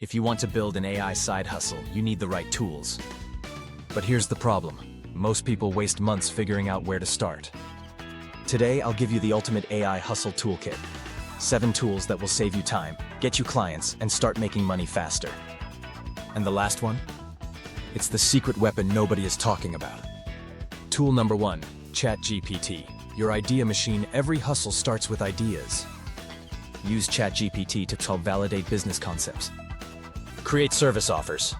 If you want to build an AI side hustle, you need the right tools. But here's the problem. Most people waste months figuring out where to start. Today, I'll give you the ultimate AI hustle toolkit. 7 tools that will save you time, get you clients, and start making money faster. And the last one? It's the secret weapon nobody is talking about. Tool number 1, ChatGPT. Your idea machine. Every hustle starts with ideas. Use ChatGPT to help validate business concepts. Create service offers.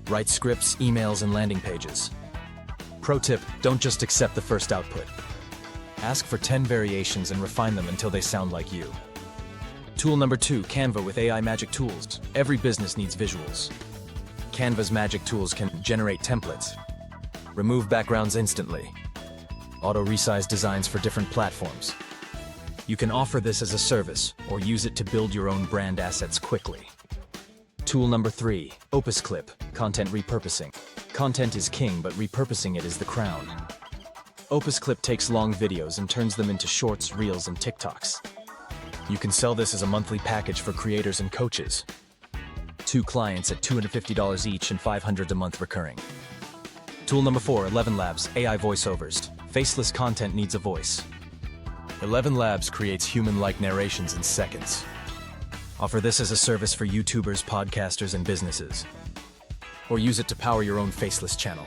Write scripts, emails, and landing pages. Pro tip, don't just accept the first output. Ask for 10 variations and refine them until they sound like you. Tool number 2, Canva with AI magic tools. Every business needs visuals. Canva's magic tools can generate templates, remove backgrounds instantly, auto-resize designs for different platforms. You can offer this as a service or use it to build your own brand assets quickly. Tool number 3, OpusClip, content repurposing. Content is king, but repurposing it is the crown. OpusClip takes long videos and turns them into shorts, reels, and TikToks. You can sell this as a monthly package for creators and coaches. 2 clients at $250 each and $500 a month recurring. Tool number 4, ElevenLabs, AI voiceovers. Faceless content needs a voice. ElevenLabs creates human-like narrations in seconds. Offer this as a service for YouTubers, podcasters, and businesses. Or use it to power your own faceless channel.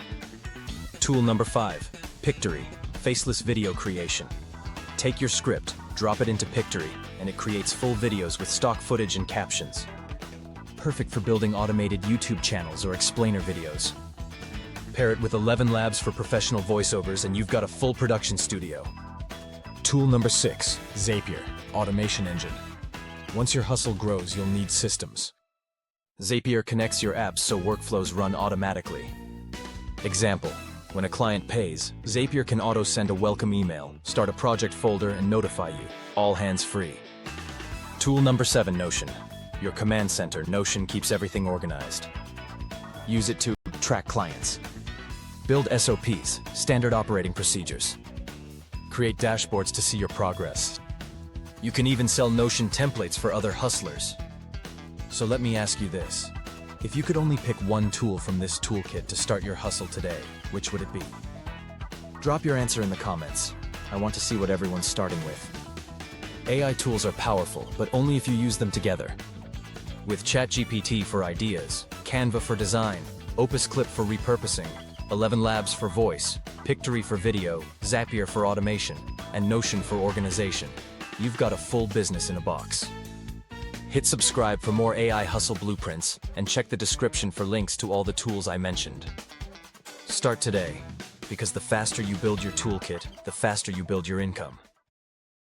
Tool number 5, Pictory, faceless video creation. Take your script, drop it into Pictory, and it creates full videos with stock footage and captions. Perfect for building automated YouTube channels or explainer videos. Pair it with ElevenLabs for professional voiceovers and you've got a full production studio. Tool number 6, Zapier, automation engine. Once your hustle grows, you'll need systems. Zapier connects your apps so workflows run automatically. Example, when a client pays, Zapier can auto-send a welcome email, start a project folder, and notify you, all hands-free. Tool number 7, Notion. Your command center. Notion keeps everything organized. Use it to track clients. Build SOPs, standard operating procedures. Create dashboards to see your progress. You can even sell Notion templates for other hustlers. So let me ask you this. If you could only pick one tool from this toolkit to start your hustle today, which would it be? Drop your answer in the comments. I want to see what everyone's starting with. AI tools are powerful, but only if you use them together. With ChatGPT for ideas, Canva for design, OpusClip for repurposing, ElevenLabs for voice, Pictory for video, Zapier for automation, and Notion for organization, you've got a full business in a box. Hit subscribe for more AI hustle blueprints, and check the description for links to all the tools I mentioned. Start today, because the faster you build your toolkit, the faster you build your income.